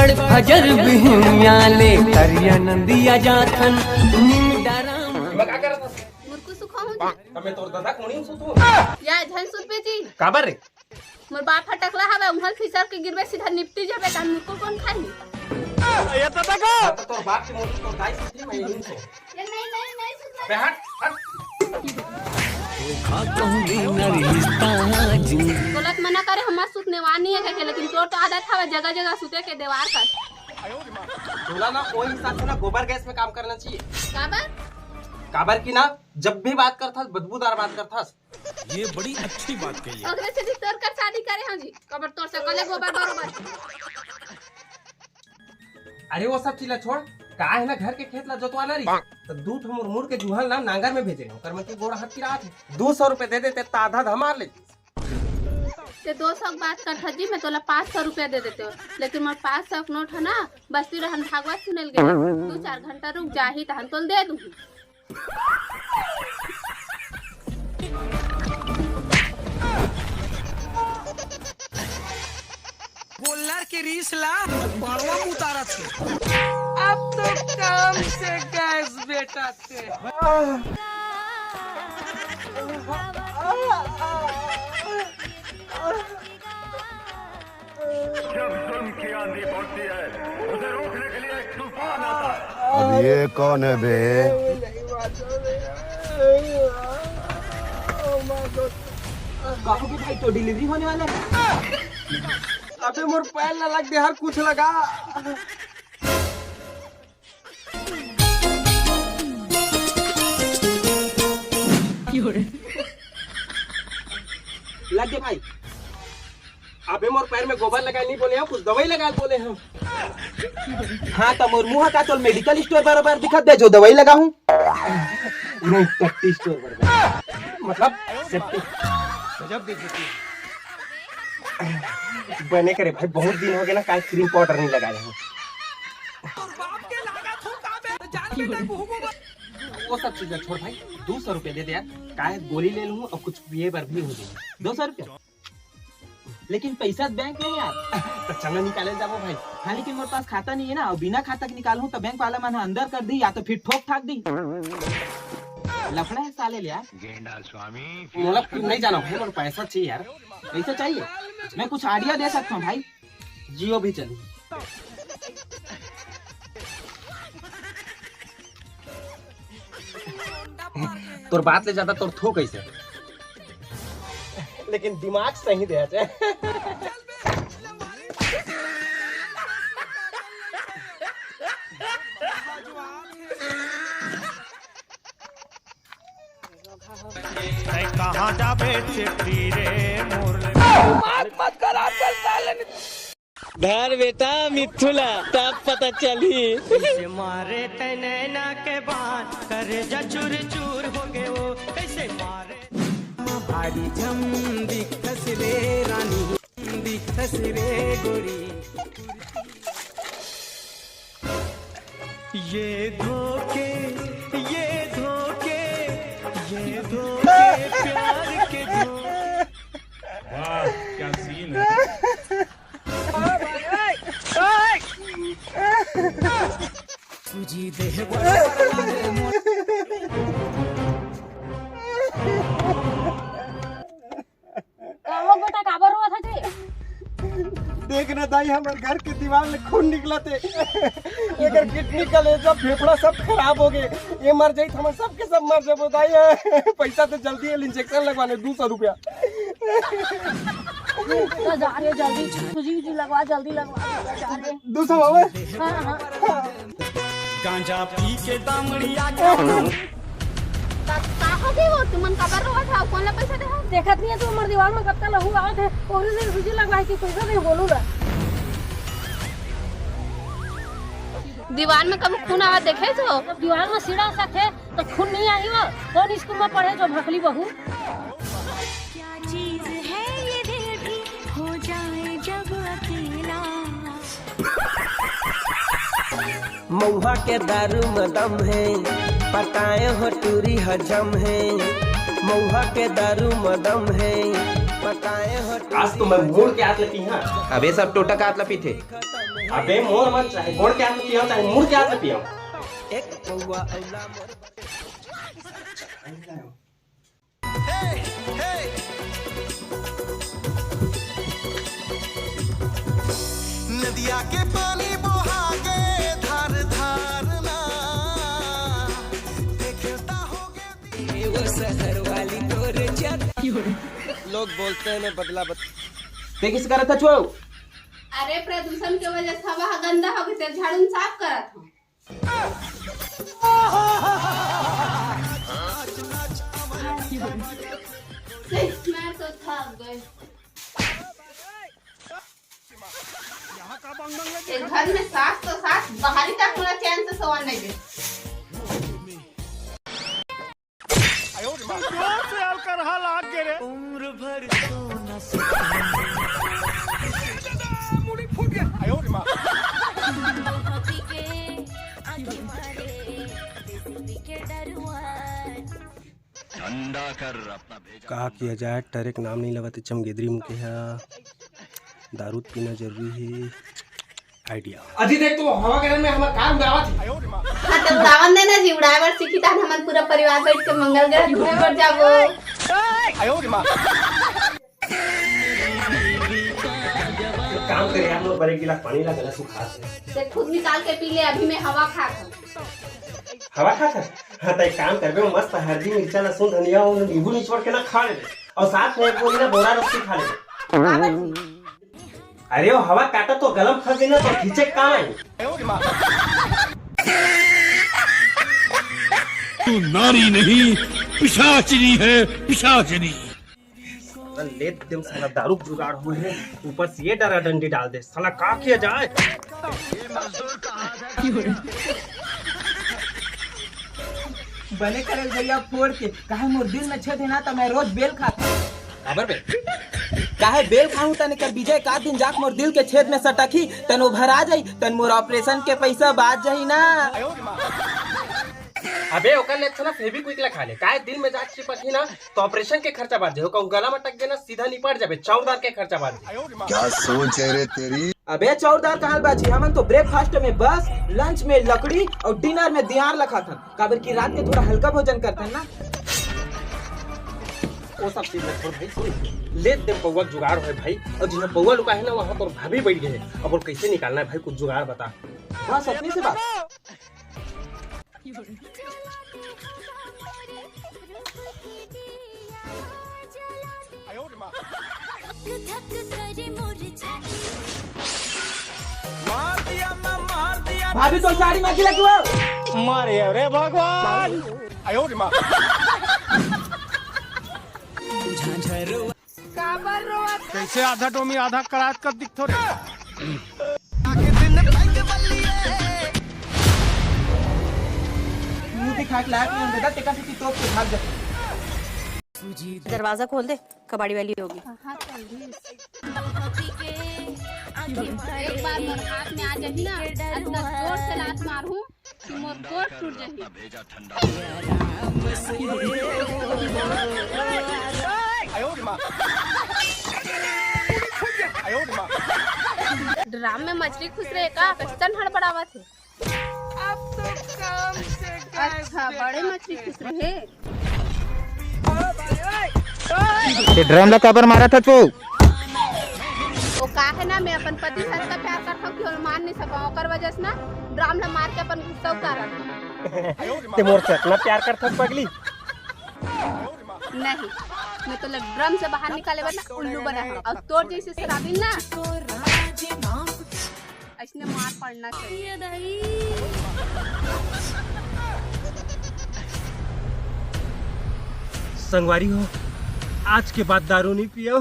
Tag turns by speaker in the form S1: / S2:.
S1: बड़ फजर बिहिया ले करिया नंदिया जाथन
S2: क्या करत हस?
S3: मुरकु सुखाऊं
S2: हमें तोर दादा कोणी सुतू
S3: या झन सुत बेजी
S2: काबर रे
S3: मोर बाप फटकला हवे उहल फिसर के गिरबे सीधा निपटी जाबे कान मुरकु कौन खाई
S2: ये तो देखो तोर बाप के मोर तोर दाई सुतली मैं नहीं सो
S3: ये नहीं सुत
S2: बेहट
S3: गलत मना करे हमार सुतने वानी है के लेकिन तोर तो आदत हवे जगह जगह सुते के देवार का
S2: तोला ना ओई हिसाब से ना गोबर गैस में काम करना चाहिए
S3: काबर
S2: की ना जब भी बात करथस बदबूदार बात करथस
S4: ये बड़ी अच्छी बात कही है।
S3: अगले से भी तोर कर शादी करे हां जी कबर तोर से कले गोबर बरोबर
S2: अरे वो सब चीला छोड़ का है ना घर के खेत ला जोतवाला रही तो दूध मुरमुर के जुहल ना नांगर में भेजे कर मन के गोड़ा हाथ की रात 200 रुपए दे देते तो आधा धमार ले
S3: ते 200 बात कर जी मैं तोला 500 रुपया दे देते हो लेकिन मोर 500 नोट है ना बस्ती रहन भागवत सुनल गए 2-4 घंटा रुक जाही तहन तोल दे दूंगी
S4: बोलर के रीस ला बड़वा उतारा थे
S1: अब तो काम से गैस बेटा से
S5: जब जुल्म की आंधी पहुंचती है उसे रोकने के लिए एक तूफान आता है।
S6: अब ये कौन है बे?
S2: काकू की भाई तो डिलीवरी होने वाला है अबे मोर पैर ना लग दे हर कुछ लगा लग गया भाई अबे मोर पैर में गोबर लगाए नहीं बोले हम कुछ दवाई लगा बोले हम हाँ तो मोर मुँह का चल मेडिकल स्टोर बराबर दिखा दे जो दवाई लगा हूँ नहीं सेफ्टी स्टोर बराबर मतलब सेफ्टी बने करे भाई बहुत दिन हो गए ना काय क्रीम पाउडर नहीं लगाए हैं वो सब चीजें छोड़ भाई 200 रुपए दे दे यार काय गोली ले लूँ और कुछ पिए पर भी हो जाए 200 रुपए लेकिन पैसा बैंक में यार तो चलो निकाले जाओ भाई हाँ लेकिन मेरे पास खाता नहीं है ना और बिना खाता के निकालूं तो बैंक वाला मैंने अंदर कर दी या तो फिर ठोक ठाक दी लफड़ा है साले यार
S5: गेंडा स्वामी
S2: मतलब नहीं जाना भाई मेरे पैसा चाहिए यार पैसा चाहिए मैं कुछ आइडिया दे सकता हूँ भाई जियो भी चलो तोर बात ले ज्यादा तोर थो कैसे लेकिन दिमाग सही दे
S4: कहाँ जा बेटे रे मोर
S1: मत कर आपका साले घर बेटा मिथुला तब पता चली
S4: मारे तैनैना के बाण करे जचुर चूर हो गए वो कैसे मारे भारी झम दिखस रे रानी दिखस रे गोरी ये धोखे प्यार के वाह क्या सीन है तुझी देह
S3: बेटा काबर हुआ था जी
S2: देखना दाई हमारे घर के दीवार में खून निकला थे अगर किडनी कलेजा फेफड़ा सब खराब हो गए ये मर जाए तो हम सबके सब मर जाए दाई पैसा तो जल्दी है इंजेक्शन लगवाने 200 रुपया
S3: जा रहे जल्दी तुझी लगवा जल्दी लगवा
S2: 200 बाबा
S4: गांजा पी के दामड़िया
S3: काहे हो तुमन कबर रहा था कौन ला पैसा दे देखत नहीं है तू हमर दीवार में कत्ता लहू आवत है और से तुझी लगवाई की पैसा नहीं बोलू ना दीवार में कब खून आवा देखे तो दीवार में सीढ़ा सा थे तो खून नहीं आई वो कौन स्कूल में पढ़े जो भकली बहू
S7: क्या चीज है ये दिल की हो जाए जब अकेला
S1: मऊहा के दारू में दम है पटाए हो टूरी हजम है मऊहा के दारू में दम है पटाए हो
S2: आज तो मैं मोड़ के हाथ लपी हाँ
S8: अबे सब टोटा का हाथ लपी थे
S2: अबे मोर मत चाहे गोड़ के हाथ से पियो चाहे मुड़ के हाथ से पियो।
S1: एक पौवा औला मोर
S8: नदिया के पानी बहागे धार धार ना देखता होगे
S1: वो शहर वाली तोर जग लोग बोलते हैं मैं बदला
S2: ते किस करत था छो?
S3: अरे प्रदूषण की वजह से हवा गंदा हो गई, झाड़ू साफ करत हूँ। मैं तो थक गई। इस घर में सास तो सास, बाहरी तक मुझे चैन से सोने नहीं दे।
S4: उम्र भर सोना
S1: कहा किया जाए, टरेक नाम नहीं लगाते चमगेदरी मुके है, दारू पीना जरूरी है। आइडिया
S2: अजी देख तू हवा करन में हमर काम गावत।
S3: हाँ तो उड़ावन देना जी, उड़ावर सीखी तान हमन पूरा परिवार बैठ के मंगल ग्रह घूमे पर जाबो।
S2: काम करे हम लोग बड़े गिलास पानी ला गला सुखा से।
S3: ते खुद निकाल के पी ले, अभी मैं हवा खा कर।
S2: हवा खा कर? हाँ तो एक काम करबे, मस्त हल्दी मिर्चा लहसुन धनिया और नींबू निचोड़ के ना खा ले, और साथ में एक बोरी ना बोरा रस्सी खा ले। अरे वो हवा काटा तो गलम फंस गई ना, तो खींचे काम है।
S5: तू नारी नहीं पिशाचिनी है, पिशाचिनी।
S2: ले दे साला दारू जुगाड़ हुए है, ऊपर से ये डरा डंडी डाल दे, साला का किया जाए।
S9: बने करे भैया फोड़ के काहे मोर दिल में छेद है ना, तो मैं रोज बेल खाता।
S2: खबर बे
S9: काहे बेल खाऊं तने कर विजय का दिन जाक मोर दिल के छेद में सटकी तन उभर आ जाई, तन मोर ऑपरेशन के पैसा बाज जाई ना।
S2: अबे ओकर ले ना फेविक्विक ला खा ले, काहे दिल में जाके चिपकी ना तो ऑपरेशन के खर्चा बाज जाए, कहूं गला में टक गए ना सीधा निपट जाबे, चौरदार के खर्चा बाज जाए।
S6: क्या सोच है रे तेरी?
S9: अबे चौरदार कहां बाजी, हमन तो ब्रेकफास्ट में बस, लंच में लकड़ी और डिनर में दियार लखा था, काबर की रात में थोड़ा हल्का भोजन करते ना।
S2: वो सब चीज में छोड़ भाई, सुन ले दे पौवा जुगाड़ है भाई, और जिन्हें पौवा लुका है ना वहाँ तो भाभी बैठ गए हैं, अब और कैसे निकालना है भाई, कुछ जुगाड़ बता।
S9: बस अपनी से बात। भाभी तो साड़ी में गिला क्यों?
S5: मारे अरे भगवान। कैसे आधा टोमी आधा करात कर दिख थोड़े।
S9: मुंह दिखा के लायक नहीं बेटा, टेका से तोप के भाग जा।
S10: दरवाजा खोल दे, कबाड़ी वाली होगी।
S3: एक बार मोर हाथ में आ जाही ना, इतना जोर से लात मारूं कि मोर गोड़ टूट जाही। ड्राम में मछली खुश रहे का, कच्चन हड़बड़ावा थे। अब तो काम से अच्छा बड़े मछली खुश रहे।
S9: ड्रम ला कबर मारा था तू?
S3: वो का है ना, मैं अपन पति से इतना प्यार करता हूँ कि वो मान नहीं सका, ओकर वजह से ना ड्राम ला मार के अपन गुस्सा उतारा।
S2: ते मोर से इतना प्यार करता पगली?
S3: नहीं, मैं तो ड्रम से बाहर निकाले वरना उल्लू बना है, और तोर जैसे शराबी ना ऐसने मार पड़ना चाहिए।
S2: संगवारी हो, आज के बाद दारू नहीं पियो।